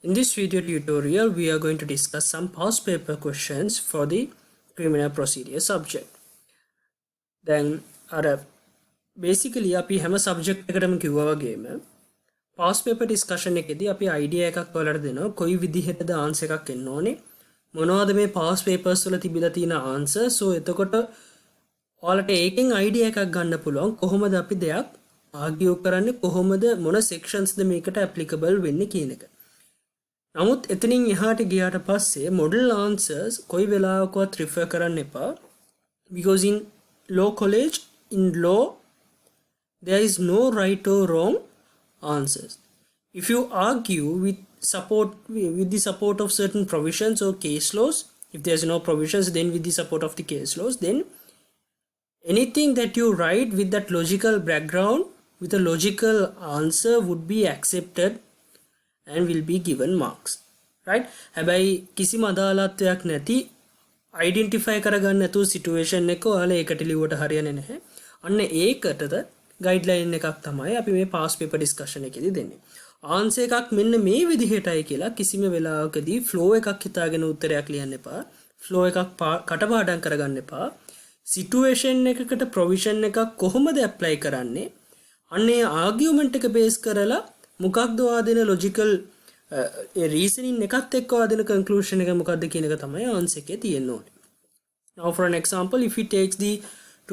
In this video tutorial, we are going to discuss some past paper questions for the criminal procedure subject. Then, basically, අපි හැම subject එකටම කිව්වා වගේම past paper discussion එකේදී අපි idea එකක් ඔයාලට දෙනවා කොයි විදිහටද answer එකක් එන්න ඕනේ මොනවද මේ past papers වල තිබිලා තියෙන answer. so එතකොට ඔයාලට ඒකෙන් idea එකක් ගන්න පුළුවන් කොහොමද අපි දෙයක් argue කරන්නේ කොහොමද මොන sections ද මේකට applicable වෙන්නේ කියන එක. නමුත් එතනින් එහාට ගියාට පස්සේ model answers කොයි වෙලාවකවත් refer කරන්න එපා, because in law college, in law, there is no right or wrong answers. If you argue with the support of certain provisions or case laws, if there's no provisions, then with the support of the case laws, then anything that you write with that logical background, with a logical answer, would be accepted and will be given marks. Right? හැබැයි කිසිම අදාළත්වයක් නැති identify කරගන්න නැතුව situation එක ඔයාලා ඒකට ලියුවට හරියන්නේ නැහැ. අන්න ඒකටද guideline එකක් තමයි අපි මේ past paper discussion එකේදී දෙන්නේ. answer එකක් මෙන්න මේ විදිහටයි කියලා කිසිම වෙලාවකදී flow එකක් හිතාගෙන උත්තරයක් ලියන්න එපා. flow එකක් කටපාඩම් කරගන්න එපා. situation එකකට provision එකක් කොහොමද apply කරන්නේ? අන්නේ argument එක base කරලා මොකක්ද ආදෙන logical reasoning එකත් එක්ක ආදෙන conclusion එක මොකක්ද කියන එක තමයි answer එකේ තියෙන්න ඕනේ. Now for an example, if we take the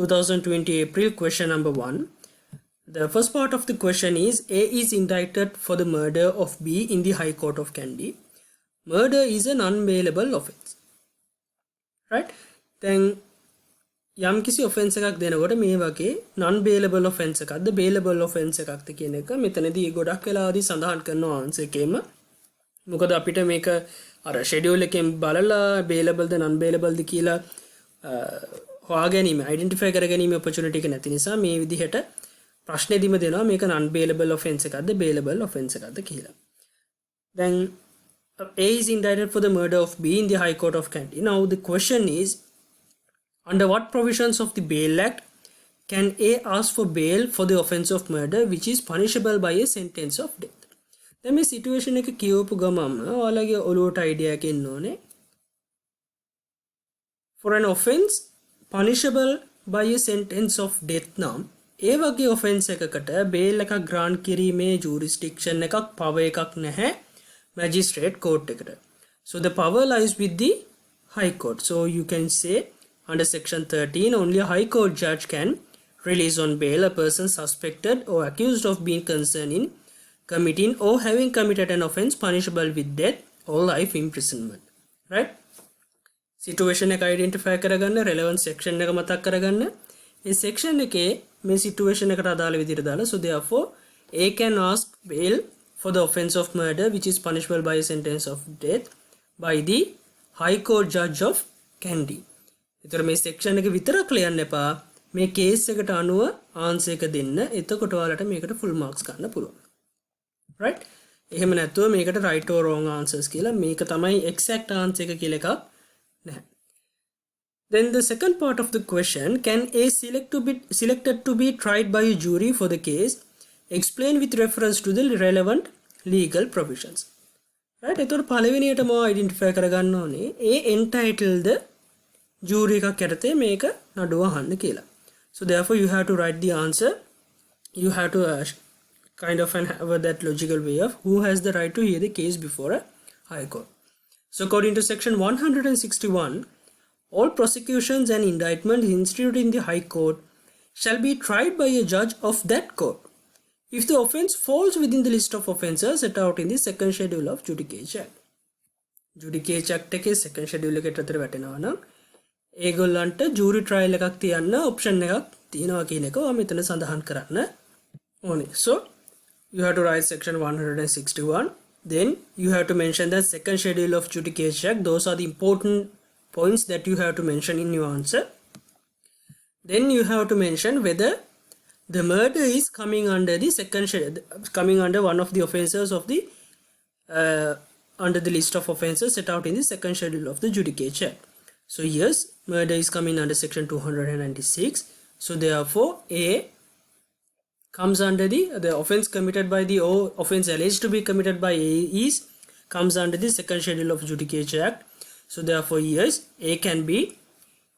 2020 April question number 1, the first part of the question is A is indicted for the murder of B in the High Court of Kandy. Murder is an unbailable offence. Right? Then යම් කිසි offense එකක් දෙනකොට මේ වගේ non bailable offense එකක්ද bailable offense එකක්ද කියන එක මෙතනදී ගොඩක් වෙලාවදී සඳහන් කරනවා answer එකේම. මොකද අපිට මේක අර schedule එකෙන් බලලා bailable ද non bailable ද කියලා හොයා ගැනීම identify කර ගැනීම opportunity එක නැති නිසා මේ විදිහට ප්‍රශ්නේදීම දෙනවා මේක non bailable offense එකක්ද bailable offense එකක්ද කියලා. Then A is indicted for the murder of B in the High Court of Kandy. Now the question is, under what provisions of the Bail Act can A ask for bail for the offence of murder which is punishable by a sentence of death? දැන් මේ situation එක කියවපු ගමම ඔයාලගේ ඔලුවට idea එකක් එන්න ඕනේ. For an offence punishable by a sentence of death නම් ඒ වගේ offence එකකට bail එකක් grant කිරීමේ jurisdiction එකක් power එකක් නැහැ magistrate court එකට. So the power lies with the High Court. So you can say under section 13, only a High Court judge can release on bail a person suspected or accused of being concerned in committing or having committed an offence punishable with death or life imprisonment. Right? Situation එක identify කරගන්න, relevant section එක මතක් කරගන්න. මේ section එකේ මේ situation එකට අදාළ විදිහට දාලා, so therefore A can ask bail for the offence of murder which is punishable by a sentence of death by the High Court judge of Kandy. ඒතර මේ section එක විතරක් ලියන්න එපා. මේ case එකට අනුව answer එක දෙන්න. එතකොට ඔයාලට මේකට full marks ගන්න පුළුවන්. Right? එහෙම නැත්නම් මේකට right or wrong answers කියලා මේක තමයි exact answer එක කියලා එකක් නැහැ. Then the second part of the question, can A selected to be tried by a jury for the case explain with reference to the relevant legal provisions? Right? ඒතර පළවෙනියටම identify කරගන්න ඕනේ A entitled jury එකක් යටතේ මේක නඩුව අහන්න කියලා. So therefore you have to write the answer. You have to kind of have that logical way of who has the right to hear the case before a High Court. So according to section 161, all prosecutions and indictments instituted in the High Court shall be tried by a judge of that court if the offence falls within the list of offences set out in the second schedule of Judicature Act. Judicature Act එකේ second schedule එකට අතර වැටෙනවා නම් ඒගොල්ලන්ට jury trial එකක් තියන්න option එකක් තියෙනවා කියන එක මම මෙතන සඳහන් කරන්න ඕනේ. So you have to write section 161. Then you have to mention the second schedule of Judicature Act. Those are the important points that you have to mention in your answer. Then you have to mention whether the murder is coming under the second schedule, coming under one of the offences of the under the list of offences set out in the second schedule of the Judicature Act. So yes, murder is coming under section 296. So therefore A comes under the offence committed by the, or offence alleged to be committed by A is comes under the second schedule of Judicature Act. So therefore yes, A can be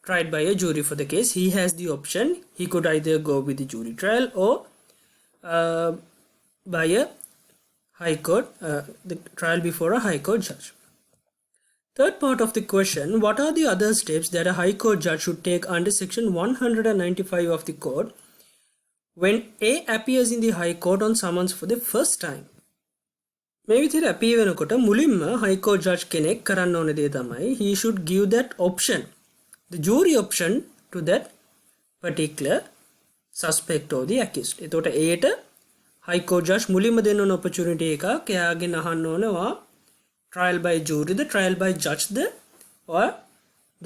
tried by a jury for the case. He has the option. He could either go with the jury trial or by a high court, the trial before a high court judge. Third part of the question, what are the other steps that a high court judge should take under section 195 of the code when A appears in the high court on summons for the first time? මේ විදිහට appear වෙනකොට මුලින්ම high court judge කෙනෙක් කරන්න ඕන දේ තමයි he should give that option, the jury option to that particular suspect or the accused. එතකොට ඒට high court judge මුලින්ම දෙන්න ඕන opportunity එකක් එයාගෙන් අහන්න ඕනවා trial by jury the trial by judge the or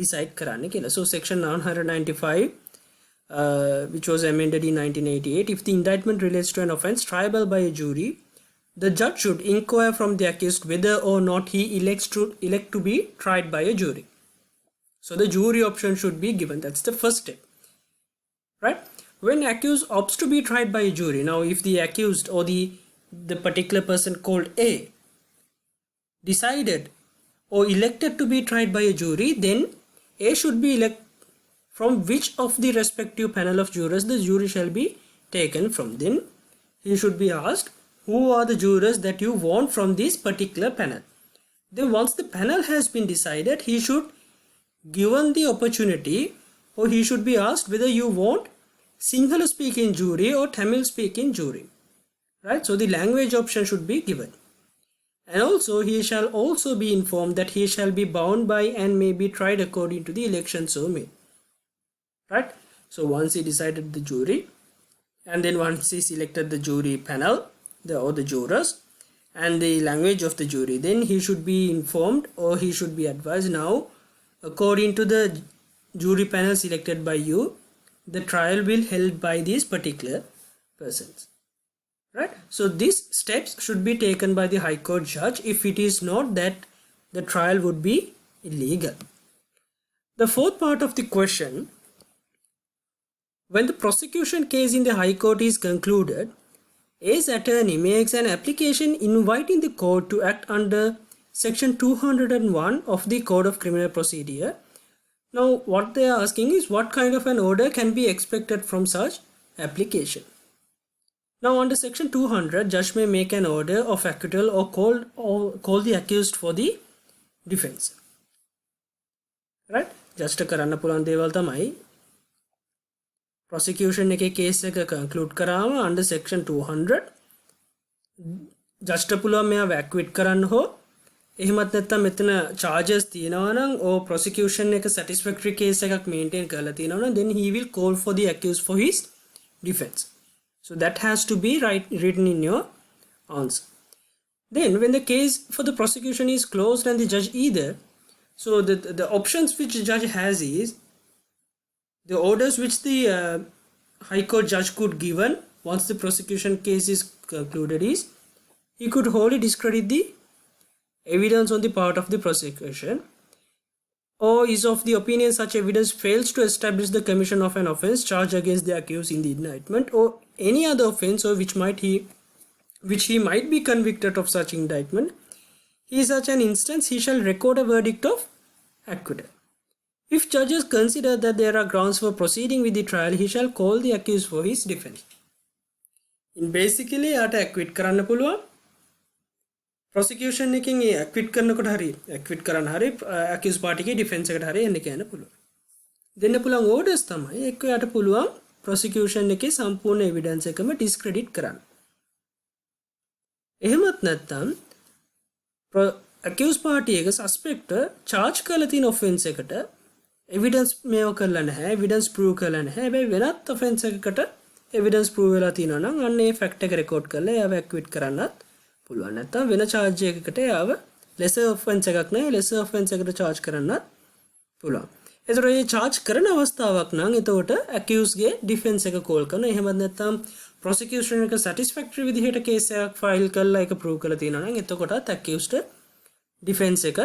decide කරන්න කියලා. So section 995 which was amended in 1988, if the indictment relates to an offence triable by a jury, the judge should inquire from the accused whether or not he elect to be tried by a jury. So the jury option should be given. That's the first step, right? When accused opts to be tried by a jury, now if the accused or the particular person called A decided or elected to be tried by a jury, then A should be elected from which of the respective panel of jurors the jury shall be taken from. Then he should be asked, who are the jurors that you want from this particular panel? Then once the panel has been decided, he should given the opportunity, or he should be asked whether you want Sinhala speaking jury or Tamil speaking jury, right? So the language option should be given. And also he shall also be informed that he shall be bound by and may be tried according to the election so made, right? So once he decided the jury, and then once he selected the jury panel, or the jurors and the language of the jury, then he should be informed or he should be advised, now according to the jury panel selected by you, the trial will held by these particular persons, right? So these steps should be taken by the high court judge. If it is not, that the trial would be illegal. The fourth part of the question, when the prosecution case in the high court is concluded, A's attorney makes an application inviting the court to act under section 201 of the Code of Criminal Procedure. Now what they are asking is what kind of an order can be expected from such application. Now under section 200, judge may make an order of acquittal or call the accused for the defense, right? Just කරන්න පුළුවන් දේවල් තමයි prosecution එකේ case එක conclude කරාම under section 200 judge පුළුවන් මෙයාව acquit කරන්න හෝ එහෙමත් නැත්නම් මෙතන charges තියෙනවා නම් or prosecution එක satisfactory case එකක් maintain කරලා තියෙනවා නම් then he will call for the accused for his defense. So that has to be written in your answer. Then when the case for the prosecution is closed and the judge either, so the options which the judge has is the orders which the high court judge could given once the prosecution case is concluded is he could wholly discredit the evidence on the part of the prosecution, or is of the opinion such evidence fails to establish the commission of an offence charged against the accused in the indictment, or any other offence or which he might be convicted of such indictment. In such an instance he shall record a verdict of acquittal. If judges consider that there are grounds for proceeding with the trial, he shall call the accused for his defense. In basically යාට acquit කරන්න පුළුවන්. prosecution එකකින් ඒ acquit කරනකොට හරි acquit කරන්න හරි accused party එකේ defense එකට හරි එන්න කියන්න පුළුවන්. දෙන්න පුළුවන් orders තමයි එක්ක යාට පුළුවන් prosecution එකේ සම්පූර්ණ evidence එකම discredit කරන්න. එහෙමත් නැත්නම් accused party එක suspect charge කරලා තියෙන offense එකට evidence මේව කරලා නැහැ, evidence prove කරලා නැහැ. හැබැයි වෙනත් offense එකකට evidence prove වෙලා තියෙනවා නම් අන්න ඒ fact එක record කරලා එයාව acquit කරන්නත් පුළුවන්. නැත්නම් වෙන charge එකකට එයාව lesser offense එකක් නැහැ, lesser offense එකට charge කරන්නත් පුළුවන්. ඒතර මේ charge කරන අවස්ථාවක් නම් එතකොට accused ගේ defense එක call කරනවා. එහෙමත් නැත්නම් prosecution එක satisfactory විදිහට case එකක් file කරලා ඒක prove කරලා තියෙනවා නම් එතකොටත් accused defense එක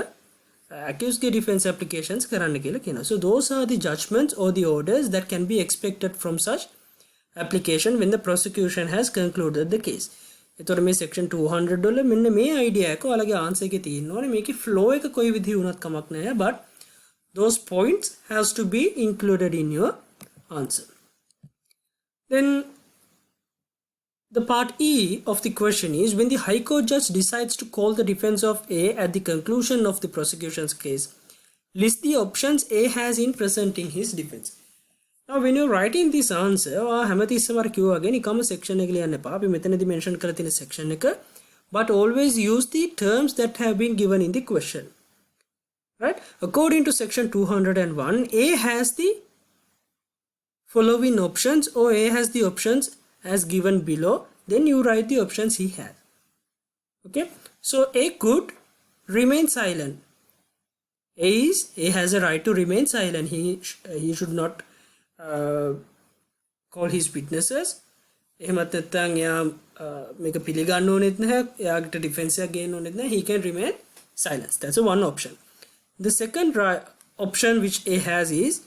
accused के defense applications කරන්න කියලා කියනවා. So those are the judgments or the orders that can be expected from such application when the prosecution has concluded the case. එතකොට මේ section 200 වල මෙන්න මේ idea එක ඔයාලගේ answer එකේ තියෙනවනේ. මේකේ flow එක කොයි විදිහ වුණත් කමක් නැහැ. But those points has to be included in your answer. Then the part E of the question is, when the High Court judge decides to call the defense of A at the conclusion of the prosecution's case, list the options A has in presenting his defense. Now when you're writing this answer, හැමතිස්සෙම අර කිව්වා වගේ නිකම්ම section එක ලියන්න එපා. අපි මෙතනදී mention කරලා තියෙන section එක, but always use the terms that have been given in the question. Right? According to section 201, A has the following options, or A has the options as given below. Then you write the options he has. Okay? So A could remain silent. A has a right to remain silent. He should not call his witnesses. එහෙමත් නැත්නම් එයා මේක පිළිගන්න ඕනෙත් නැහැ. එයාට defence එක ගේන්න ඕනෙත් නැහැ. He can remain silent. That's one option. The second option which A has is,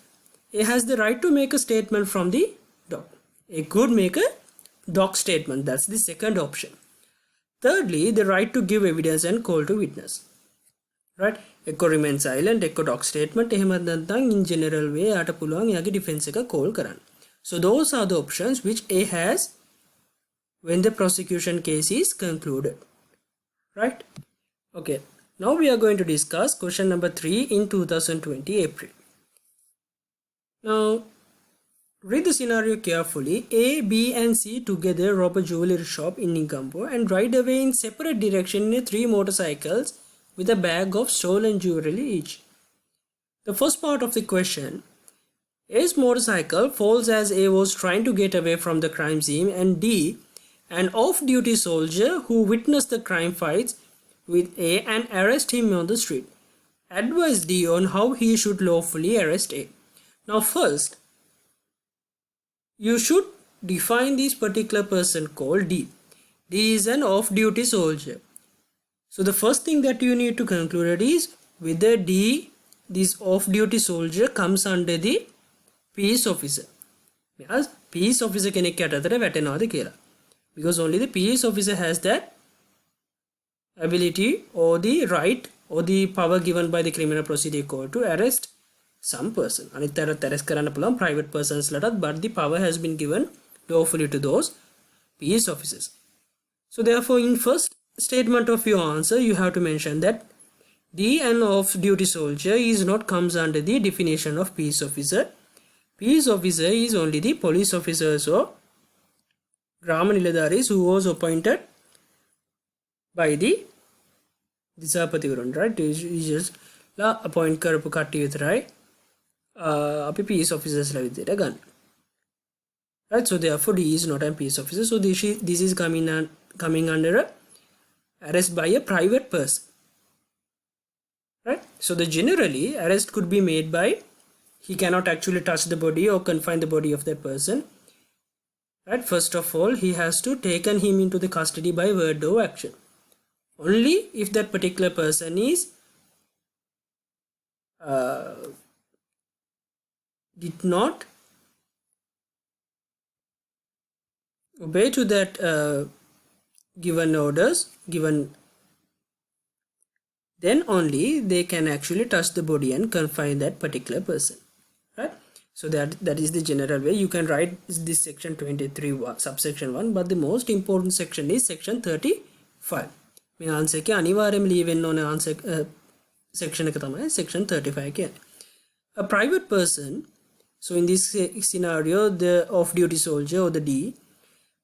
A has the right to make a statement from the dock. A could make a dock statement. That's the second option. Thirdly, the right to give evidence and call to witness. Right? Ekko remain silent, ekko dock statement. එහෙමත් නැත්නම් in general way යාට පුළුවන් එයාගේ defense එක call කරන්න. So those are the options which A has when the prosecution case is concluded. Right? Okay. Now we are going to discuss question number 3 in 2020 April. Now read the scenario carefully. A, B and C together rob a jewelry shop in Negombo and ride away in separate direction in 3 motorcycles with a bag of stolen jewelry each. The first part of the question, A's motorcycle falls as A was trying to get away from the crime scene, and D, an off-duty soldier who witnessed the crime, fights with A and arrest him on the street. Advise D on how he should lawfully arrest A. Now first, you should define this particular person called D. D is an off-duty soldier. So the first thing that you need to conclude is whether D, this off-duty soldier, comes under the peace officer. Because peace officer කෙනෙක් යටතට වැටෙනවද කියලා. Because only the peace officer has that ability or the right or the power given by the criminal procedure code to arrest some person. අනිත් අයට arrest කරන්න පුළුවන් private persons ලටත්, but the power has been given lawfully to those peace officers. So therefore in first statement of your answer you have to mention that D, an off-duty soldier, is not comes under the definition of peace officer. Peace officer is only the police officers or Grama Niladaris who was appointed by the Disapativarun, right? He just appoint කරපු කට්ටිය විතරයි අපි peace officers ලා විදියට ගන්න. Right? So therefore D is not a peace officer. So this is coming under a arrest by a private person. Right? So the generally arrest could be made by, he cannot actually touch the body or confine the body of that person. Right? First of all, he has to taken him into the custody by word or action. Only if that particular person is did not obey to that given orders, then only they can actually touch the body and confine that particular person. Right? So that is the general way. You can write this section 23 subsection 1, but the most important section is section 35. මේ answer එකේ අනිවාර්යයෙන්ම ලියවෙන්න ඕන answer section එක තමයි section 35 කියන්නේ. A private person, so in this scenario the off-duty soldier or the D,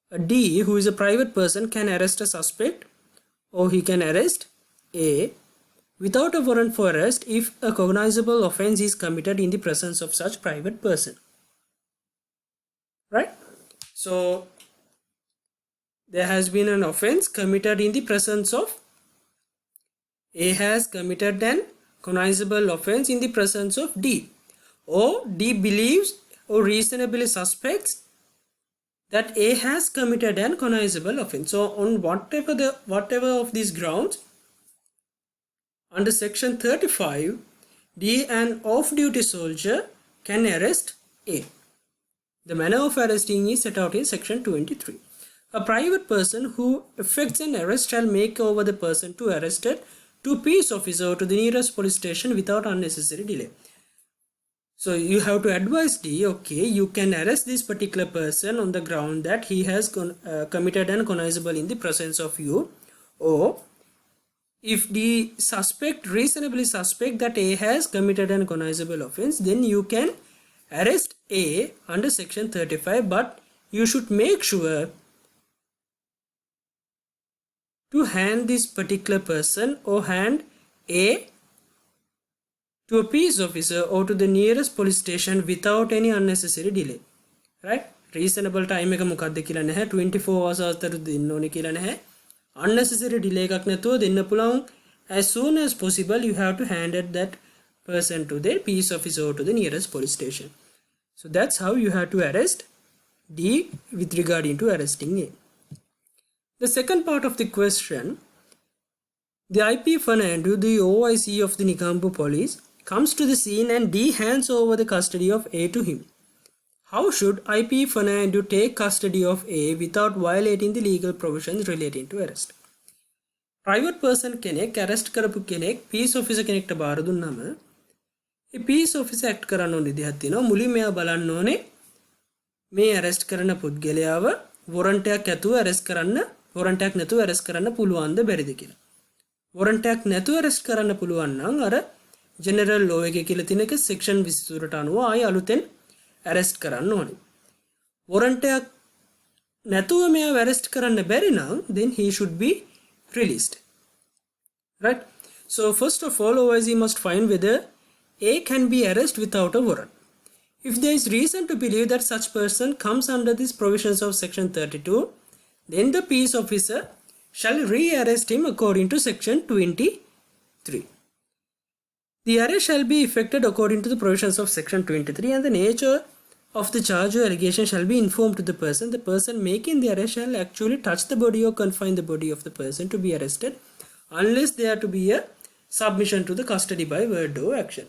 a D who is a private person can arrest a suspect, or he can arrest A without a warrant for arrest if a cognizable offense is committed in the presence of such private person. Right? So there has been an offense committed in the presence of A, has committed an cognizable offense in the presence of D, or D believes or reasonably suspects that A has committed an cognizable offense. So on whatever of these grounds, under section 35, D, an off-duty soldier, can arrest A. The manner of arresting is set out in section 23. A private person who effects an arrest shall make over the person to arrested to peace officer or to the nearest police station without unnecessary delay. So you have to advise D, okay, you can arrest this particular person on the ground that he has committed an cognizable in the presence of you, or if the suspect reasonably suspect that A has committed an cognizable offense, then you can arrest A under section 35, but you should make sure to hand this particular person or hand A to a peace officer or to the nearest police station without any unnecessary delay. Right? Reasonable time එක මොකක්ද කියලා නැහැ, 24 hours අතර දෙන්න ඕනේ කියලා නැහැ. Unnecessary delay එකක් නැතුව දෙන්න පුළුවන්. As soon as possible you have to hand it that person to the peace officer or to the nearest police station. So that's how you have to arrest D with regard into arresting A. The second part of the question, the IP Fernando, the OIC of the Negombo police, comes to the scene and D hands over the custody of A to him. How should IP Fernando take custody of A without violating the legal provisions relating to arrest? Private person කෙනෙක් arrest කරපු කෙනෙක් peace officer කෙනෙක්ට බාර දුන්නාම ඒ peace officer act කරන්න ඕන විදිහක් තියෙනවා. මුලින්ම එයා බලන්න ඕනේ මේ arrest කරන පුද්ගලයාව warrant එකක් ඇතුව arrest කරන්න, warrant එකක් නැතුව arrest කරන්න පුළුවන්ද බැරිද කියලා. warrant එකක් නැතුව arrest කරන්න පුළුවන් නම් අර general law එකේ කියලා තියෙන එක section 23ට අනුව ආයි අලුතෙන් arrest කරන්න ඕනේ. warrant එකක් නැතුව මෙයාව arrest කරන්න බැරි නම් then he should be released. Right? So first of all, OIC must find whether A can be arrested without a warrant. If there is reason to believe that such person comes under these provisions of section 32, then the peace officer shall re-arrest him according to section 23. The arrest shall be effected according to the provisions of section 23, and the nature of the charge or allegation shall be informed to the person. The person making the arrest shall actually touch the body or confine the body of the person to be arrested, unless there to be a submission to the custody by word or action.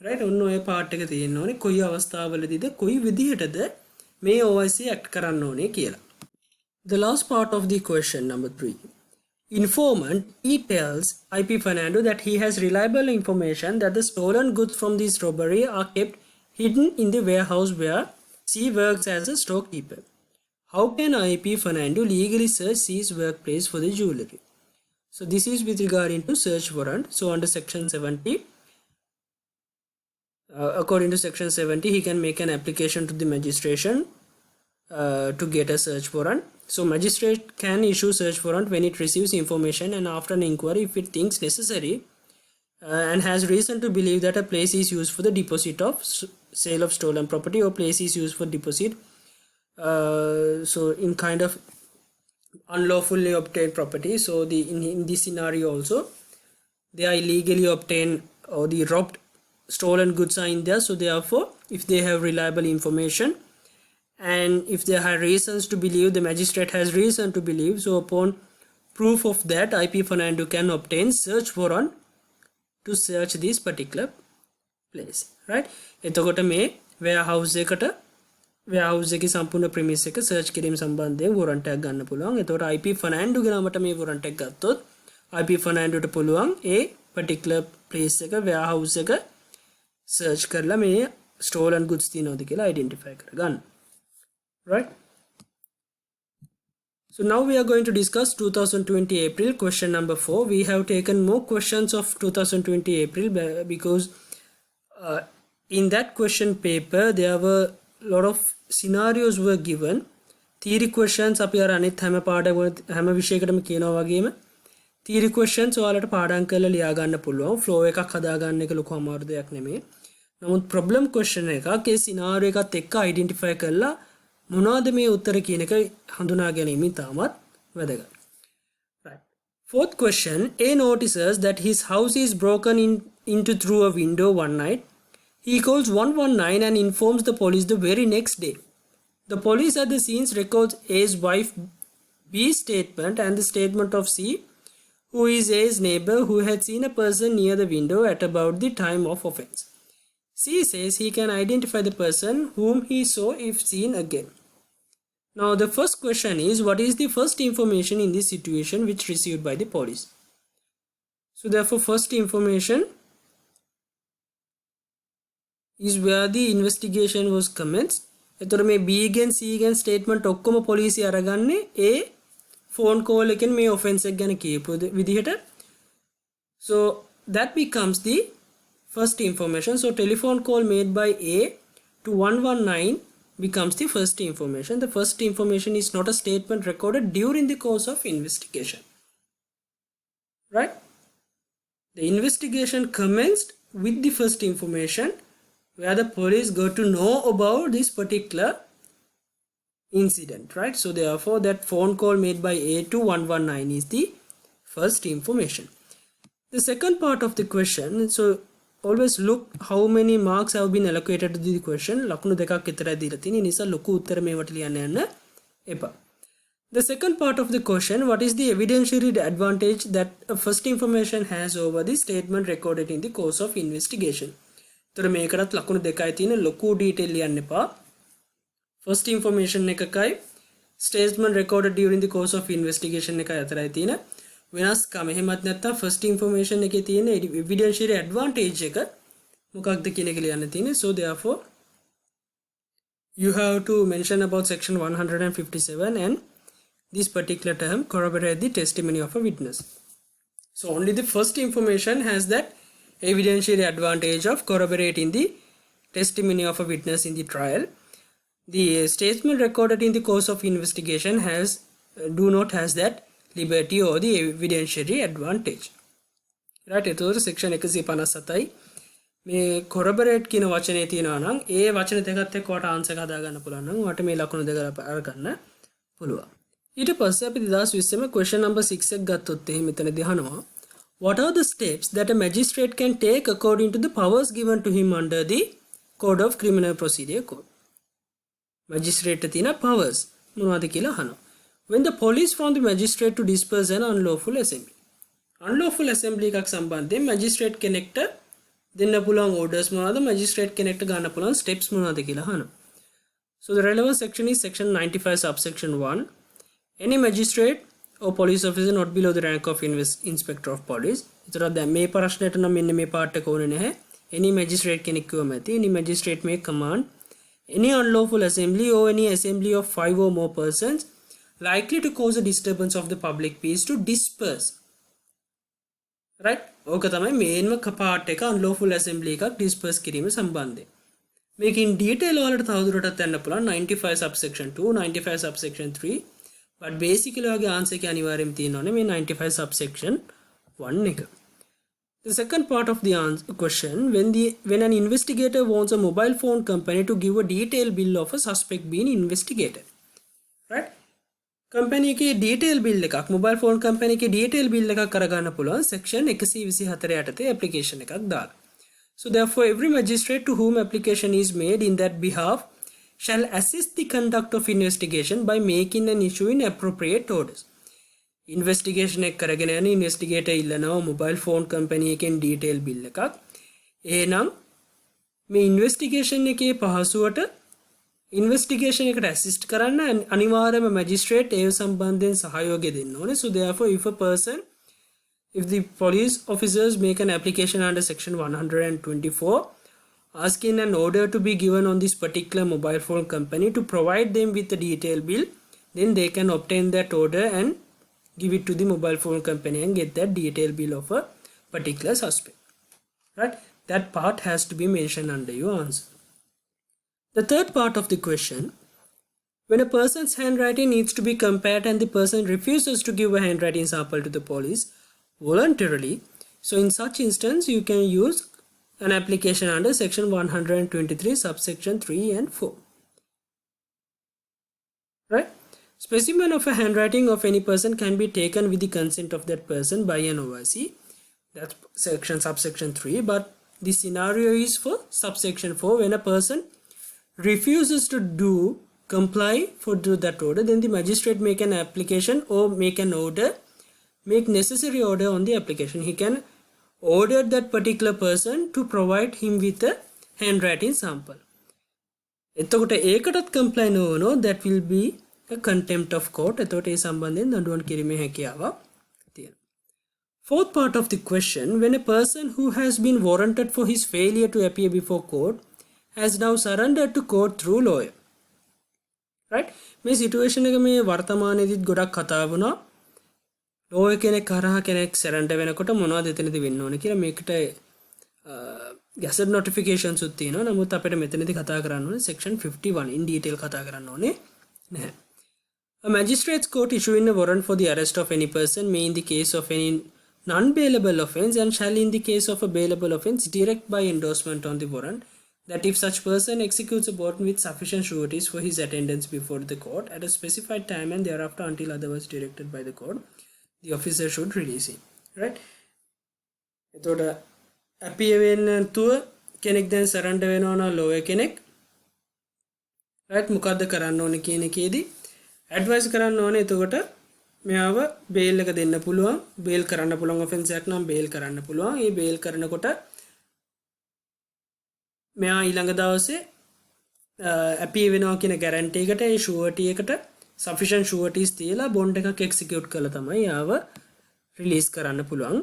Right? ඔන්න ඔය part එක තියෙන්න ඕනේ කොයි අවස්ථාවලදීද කොයි විදිහටද මේ OIC act කරන්න ඕනේ කියලා. The last part of the question, number 3. Informant, he tells IP Fernando that he has reliable information that the stolen goods from this robbery are kept hidden in the warehouse where C works as a storekeeper. How can IP Fernando legally search C's workplace for the jewelry? So this is with regard into search warrant. So under section 70, according to section 70, he can make an application to the magistration to get a search warrant. So magistrate can issue search warrant when it receives information and after an inquiry if it thinks necessary and has reason to believe that a place is used for the deposit of sale of stolen property or place is used for deposit. So in kind of unlawfully obtained property. So in this scenario also they are illegally obtained or the robbed stolen goods are in there. So therefore if they have reliable information and if they have reasons to believe, the magistrate has reason to believe, so upon proof of that IP Fernando can obtain search warrant to search this particular place. Right? එතකොට මේ warehouse එකේ සම්පූර්ණ premise එක search කිරීම සම්බන්ධයෙන් warrant එකක් ගන්න පුළුවන්. එතකොට IP Fernando ගේ නමට මේ warrant එක ගත්තොත් IP Fernando ට පුළුවන් ඒ particular place එක warehouse එක search කරලා මේ stolen goods තියෙනවද කියලා identify කරගන්න. Right? So now we are going to discuss 2020 April question number 4. We have taken more questions of 2020 April because in that question paper there were a lot of scenarios were given. Theory questions අපි අර අනිත් හැම විෂයකටම කියනවා වගේම theory questions ඔයාලට පාඩම් කරලා ලියා ගන්න පුළුවන්. flow එකක් හදා ගන්න එක ලොකු අමාරු දෙයක් නෙමෙයි. නමුත් problem question එකක් ඒ scenario එකත් එක්ක identify කරලා මොනවද මේ උත්තර කියන එක හඳුනා ගැනීම ඉතාමත් වැදගත්. Right. Fourth question, A notices that his house is broken into through a window one night. He calls 119 and informs the police the very next day. The police at the scenes records A's wife B's statement and the statement of C, who is A's neighbor who had seen a person near the window at about the time of offense. C says he can identify the person whom he saw if seen again. Now the first question is, what is the first information in this situation which received by the police? So therefore first information is where the investigation was commenced. එතකොට මේ B ගෙන් C ගෙන් statement ඔක්කොම පොලිසිය අරගන්නේ A phone call එකෙන් මේ offense එක ගැන කියපු විදිහට. So that becomes the first information. So telephone call made by A to 119 becomes the first information. The first information is not a statement recorded during the course of investigation. Right? The investigation commenced with the first information where the police got to know about this particular incident, right? So therefore that phone call made by A to 119 is the first information. The second part of the question, so always look how many marks have been allocated to the question. ලකුණු දෙකක් විතරයි දීලා තියෙන්නේ. නිසා ලොකු උත්තර මේවට ලියන්න යන්න එපා. The second part of the question, what is the evidentiary advantage that a first information has over the statement recorded in the course of investigation? तोर මේකටත් ලකුණු දෙකයි තියෙන ලොකු ඩීටේල් ලියන්න එපා. First information එකකයි statement recorded during the course of investigation එකයි අතරයි තියෙන වෙනස්කම. එහෙමත් නැත්නම් first information එකේ තියෙන evidentiary advantage එක මොකක්ද කියන එක ලියන්න තියෙන්නේ. So therefore you have to mention about section 157 and this particular term corroborate the testimony of a witness. So only the first information has that evidentiary advantage of corroborating the testimony of a witness in the trial. The statement recorded in the course of investigation do not has that liberty or the evidentiary advantage. Right? එතකොට section 157යි මේ corroborate කියන වචනේ තියෙනවා නම් ඒ වචන දෙකත් එක්ක වට ආන්සර් එක හදා ගන්න පුළුවන් නම් වට මේ ලකුණු දෙක අරගන්න පුළුවන්. ඊට පස්සේ අපි 2020 ම question number 6 එක ගත්තොත් එහෙම මෙතනදී අහනවා, what are the steps that a magistrate can take according to the powers given to him under the Code of Criminal Procedure Code? Magistrate තියෙන powers මොනවද කියලා අහනවා. When the police found the magistrate to disperse an unlawful assembly. Unlawful assembly එකක් සම්බන්ධයෙන් magistrate කෙනෙක්ට දෙන්න පුළුවන් orders මොනවද, magistrate කෙනෙක්ට ගන්න පුළුවන් steps මොනවද කියලා අහනවා. So the relevant section is section 95 subsection 1. Any magistrate or police officer not below the rank of inspector of police. එතකොට දැන් මේ ප්‍රශ්නෙට නම් මෙන්න මේ part එක ඕනේ නැහැ. Any magistrate කෙනෙක් කිව්වම ඇති. Any magistrate may command any unlawful assembly or any assembly of 5 or more persons likely to cause a disturbance of the public peace to disperse. Right? ඕක තමයි මේන්ම part එක unlawful assembly එකක් disperse කිරීම සම්බන්ධයෙන්. මේකෙන් detail වලට තවදුරටත් යන්න පුළුවන් 95 subsection 2, 95 subsection 3. But basically වගේ answer එක අනිවාර්යයෙන් තියෙනවානේ මේ 95 subsection 1 එක. The second part of the question, when an investigator wants a mobile phone company to give a detailed bill of a suspect being investigated. Right? Company එකේ detail bill එකක් mobile phone company එකේ detail bill එකක් කරගන්න පුළුවන් section 124 යටතේ application එකක් දාලා. So therefore every magistrate to whom application is made in that behalf shall assist the conduct of investigation by making and issuing appropriate orders. Investigation එක කරගෙන යන investigator ඉල්ලනවා mobile phone company එකෙන් detail bill එකක්. එහෙනම් මේ investigation එකේ පහසුවට investigation එකට assist කරන්න අනිවාර්යයෙන්ම magistrate ඒ සම්බන්ධයෙන් සහයෝගය දෙන්න ඕනේ. So therefore if the police officers make an application under section 124 asking an order to be given on this particular mobile phone company to provide them with the detail bill, then they can obtain that order and give it to the mobile phone company and get that detail bill of a particular suspect. Right? That part has to be mentioned under your answer. The third part of the question, when a person's handwriting needs to be compared and the person refuses to give a handwriting sample to the police voluntarily, so in such instance you can use an application under section 123 subsection 3 and 4. Right? Specimen of a handwriting of any person can be taken with the consent of that person by an OIC. That's subsection 3. But the scenario is for subsection 4, when a person refuses to comply for that order, then the magistrate make an application or make necessary order on the application. He can order that particular person to provide him with a handwriting sample. එතකොට ඒකටත් comply නොවනෝ that will be contempt of court. එතකොට ඒ සම්බන්ධයෙන් දඬුවම් කිරීමේ හැකියාවක් තියෙනවා. Fourth part of the question, when a person who has been warranted for his failure to appear before court has now surrendered to court through lawyer. Right? මේ situation එක මේ වර්තමානයේදීත් ගොඩක් කතා වුණා. ලෝයර් කෙනෙක් කරා කෙනෙක් සරෙන්ඩර් වෙනකොට මොනවද එතනදී වෙන්න ඕනේ කියලා මේකට ගැසට් නොටිෆිකේෂන්ස් උත් තියෙනවා. නමුත් අපිට මෙතනදී කතා කරන්න ඕනේ section 51 in detail කතා කරන්න ඕනේ නැහැ. A magistrate's court issuing a warrant for the arrest of any person may in the case of any non-bailable offence and shall in the case of a bailable offence direct by endorsement on the warrant that if such person executes a warrant with sufficient sureties for his attendance before the court at a specified time and thereafter until otherwise directed by the court, the officer should release him. Right? එතකොට appear වෙන්න තුව කෙනෙක් දැන් surrender වෙනවා නම් lawyer කෙනෙක් right මොකද්ද කරන්න ඕනේ කියන එකේදී advice කරන්න ඕනේ. එතකොට මෙයාව bail එක දෙන්න පුළුවන්. bail කරන්න පුළුවන් offense එකක් නම් bail කරන්න පුළුවන්. ඒ bail කරනකොට මෙයා ඊළඟ දවසේ appear වෙනවා කියන guarantee එකට ඒ surety එකට sufficient sureties තියලා bond එකක් execute කළා තමයි යාව release කරන්න පුළුවන්.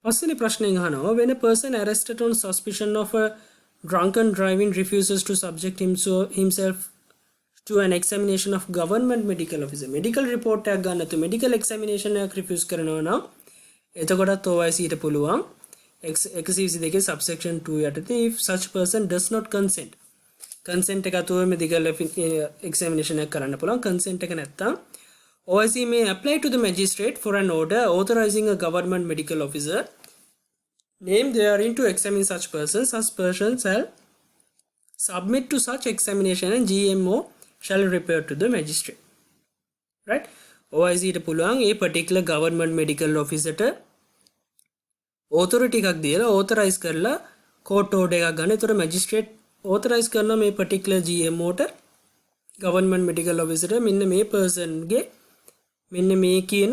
පස්වෙනි ප්‍රශ්නයෙන් අහනවා when a person arrested on suspicion of a drunken driving refuses to subject himself to an examination of government medical officer medical report එකක් ගන්න තු medical examination එකක් refuse කරනවා නම් එතකොටත් OIC ට පුළුවන් 122 subsection 2 යටතේ if such person does not consent එක අතුව medical examination එකක් කරන්න පුළුවන්. consent එක නැත්තම් OIC may apply to the magistrate for an order authorizing a government medical officer named therein to examine such persons. Such persons shall submit to such examination and GMO shall report to the magistrate. Right? OIC ට පුළුවන් ඒ particular government medical officer ට authority එකක් දීලා authorize කරලා court order එකක් ගන්න. ඒතර magistrate authorize කරනවා මේ particular GMO ට government medical officer ට මෙන්න මේ person ගේ මෙන්න මේ කියන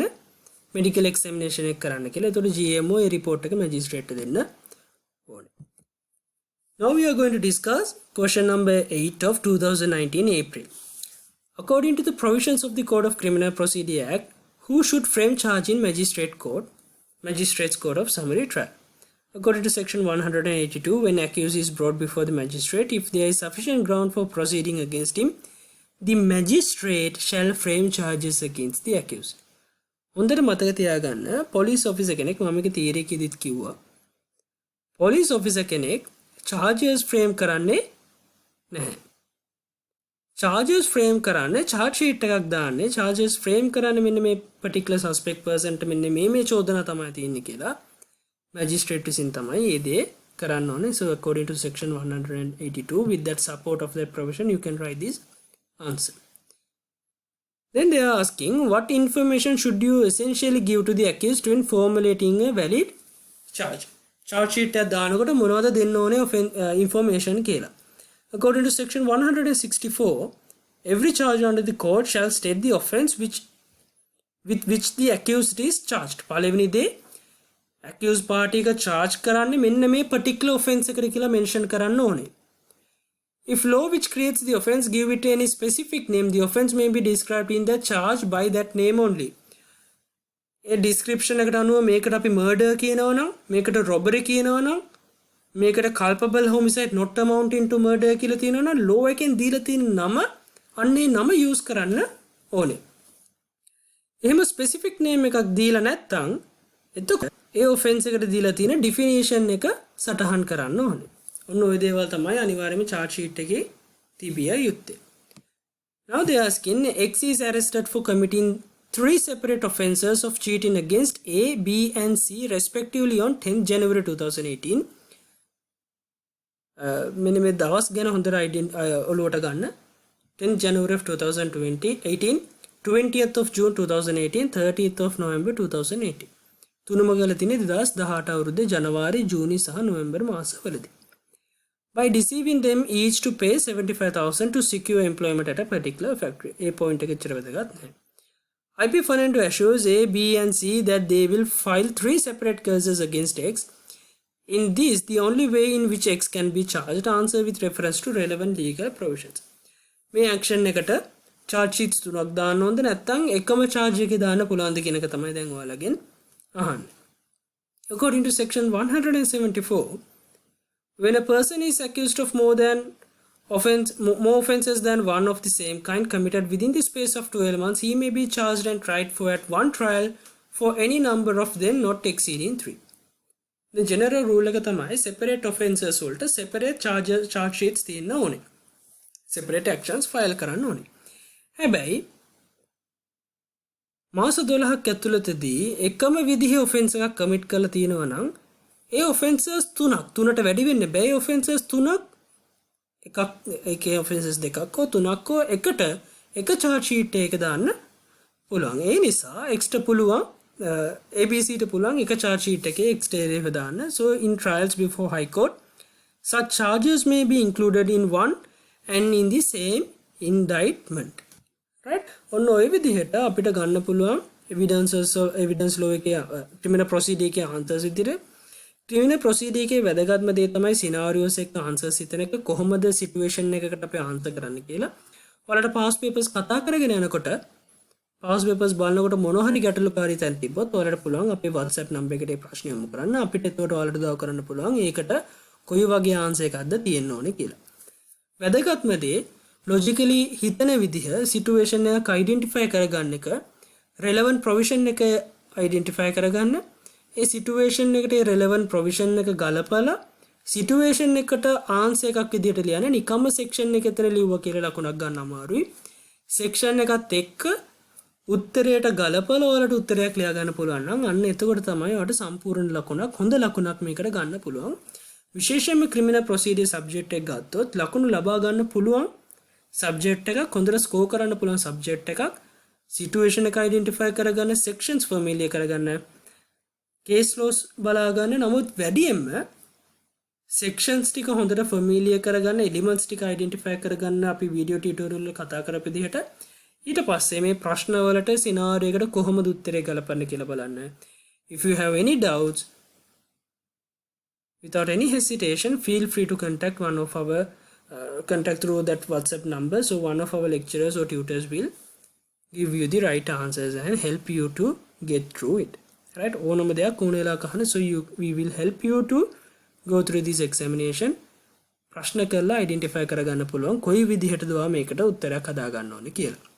medical examination එක කරන්න කියලා. ඒතකොට GMO ඒ report එක magistrate ට දෙන්න ඕනේ. Now we are going to discuss question number 8 of 2019 April. According to the provisions of the Code of Criminal Procedure Act, who should frame charge in Magistrates Court of Summary Trial? According to section 182, when accused is brought before the magistrate, if there is sufficient ground for proceeding against him, the magistrate shall frame charges against the accused. හොඳට මතක තියාගන්න police officer කෙනෙක් මම මේක theory එකෙදිත් කිව්වා. police officer කෙනෙක් charges frame කරන්නේ නැහැ. charges frame කරන්නේ charge sheet එකක් දාන්නේ charges frame කරන්නේ මෙන්න මේ particular suspect person ට මෙන්න මේ චෝදනා තමයි තියෙන්නේ කියලා magistrate විසින් තමයි ඒ දේ කරන්න ඕනේ. So according to section 182 with that support of that provision you can write this answer. Then they are asking what information should you essentially give to the accused when formulating a valid charge. Charge sheet එක දානකොට මොනවද දෙන්න ඕනේ information කියලා. According to section 164, every charge under the code shall state the offence with which the accused is charged. පළවෙනි දේ accused party එක charge කරන්නේ මෙන්න මේ particular offence එකට කියලා mention කරන්න ඕනේ. If law which creates the offence give it any specific name, the offence may be described in the charge by that name only. A description එකට අනුව මේකට අපි murder කියනවා නම් මේකට robbery කියනවා නම් මේකට culpable homicide not amounting to murder කියලා තියෙනවා නම් law එකෙන් දීලා තියෙන නම අන්නේ නම use කරන්න ඕනේ. එහෙම specific name එකක් දීලා නැත්නම් එතකොට ඒ offence එකට දීලා තියෙන definition එක සටහන් කරන්න ඕනේ. ඔන්න ඔය දේවල් තමයි අනිවාර්යයෙන්ම charge sheet එකේ තිබිය යුත්තේ. Now they are asking X is arrested for committing 3 separate offences of cheating against A, B and C respectively on 10th January 2018. මෙන්න මේ දවස් ගැන හොඳට ඔලුවට ගන්න. 10th January of 2018, 20th of June 2018, 30th of November 2018. තුනම ගල තිනේ 2018 අවුරුද්දේ ජනවාරි, ජූනි සහ November මාසවලදී. By deceiving them each to pay 75,000 to secure employment at a particular factory. A point එක ඉච්චර වැදගත් නැහැ. IP Fernando assures A, B and C that they will file 3 separate cases against X. In this, the only way in which X can be charged answer with reference to relevant legal provisions. මේ action එකට charge sheets 3ක් දාන්න ඕනද නැත්නම් එකම charge එකේ දාන්න පුළුවන්ද කියන එක තමයි දැන් ඔයාලගෙන් අහන්නේ. According to section 174, when a person is accused of more offences than one of the same kind committed within the space of 12 months, he may be charged and tried for at one trial for any number of them not exceeding 3. The general rule එක තමයි separate offences වලට separate charge sheets තියෙන්න ඕනේ. separate actions file කරන්න ඕනේ. හැබැයි මාස 12ක් ඇතුළතදී එකම විදිහේ offense එකක් commit කරලා තියෙනවා නම් ඒ offences තුනට වැඩි වෙන්න බෑ. ඒ offences තුනක් එකක් ඒකේ offences දෙකක් හෝ තුනක් හෝ එකට එක charge sheet එක දාන්න පුළුවන්. ඒ නිසා extra පුළුවන් ABC ට පුළුවන් එක charge sheet එකේ extra එක දාන්න. So in trials before high court, such charges may be included in one and in the same indictment. Right? ඔන්න ඔය විදිහට අපිට ගන්න පුළුවන් evidence law එකේ criminal procedure එකේ answers විදිහට criminal procedure එකේ වැදගත්ම දේ තමයි scenarios එක answers හිතන එක කොහොමද situation එකකට අපි answer කරන්න කියලා. ඔයාලට past papers කතා කරගෙන යනකොට past papers බලනකොට මොනවා හරි ගැටලුකාරී තැන් තිබ්බොත් ඔයාලට පුළුවන් අපේ WhatsApp number එකට ඒ ප්‍රශ්න යොමු කරන්න. අපිට එතකොට ඔයාලට උදව් කරන්න පුළුවන් ඒකට කොයි වගේ answer එකක්ද තියෙන්න ඕනේ කියලා. වැදගත්ම දේ logically හිතන විදිහ situation එක identify කරගන්න එක relevant provision එක identify කරගන්න ඒ situation එකට relevant provision එක ගලපලා situation එකට answer එකක් විදිහට ලියන්න නිකම්ම section එක ඇතර ලිව්වා කියලා ලකුණක් ගන්න අමාරුයි section එකත් එක්ක උත්තරයට ගලපලා ඔයාලට උත්තරයක් ලියා ගන්න පුළුවන් නම් අන්න එතකොට තමයි ඔයාලට සම්පූර්ණ ලකුණක් හොඳ ලකුණක් මේකට ගන්න පුළුවන් විශේෂයෙන්ම criminal procedure subject එක ගත්තොත් ලකුණු ලබා ගන්න පුළුවන් subject එකක් හොඳට score කරන්න පුළුවන් subject එකක් situation එක identify කරගන්න sections familiar කරගන්න case laws බලා ගන්න නමුත් වැඩියෙන්ම sections ටික හොඳට familiar කරගන්න elements ටික identify කරගන්න අපි video tutorial වල කතා කරපු විදිහට ඊට පස්සේ මේ ප්‍රශ්න වලට scenario එකට කොහොමද උත්තරේ ගලපන්න කියලා බලන්න. If you have any doubts, without any hesitation, feel free to contact one of our contact through that WhatsApp number. So one of our lecturers or tutors will give you the right answers and help you to get through it. Right? ඕනම දෙයක් ඕන වෙලාවක අහන්න. So we will help you to go through this examination. ප්‍රශ්න කරලා identify කරගන්න පුළුවන් කොයි විදිහටද මේකට උත්තරයක් හදා ගන්න ඕනේ කියලා.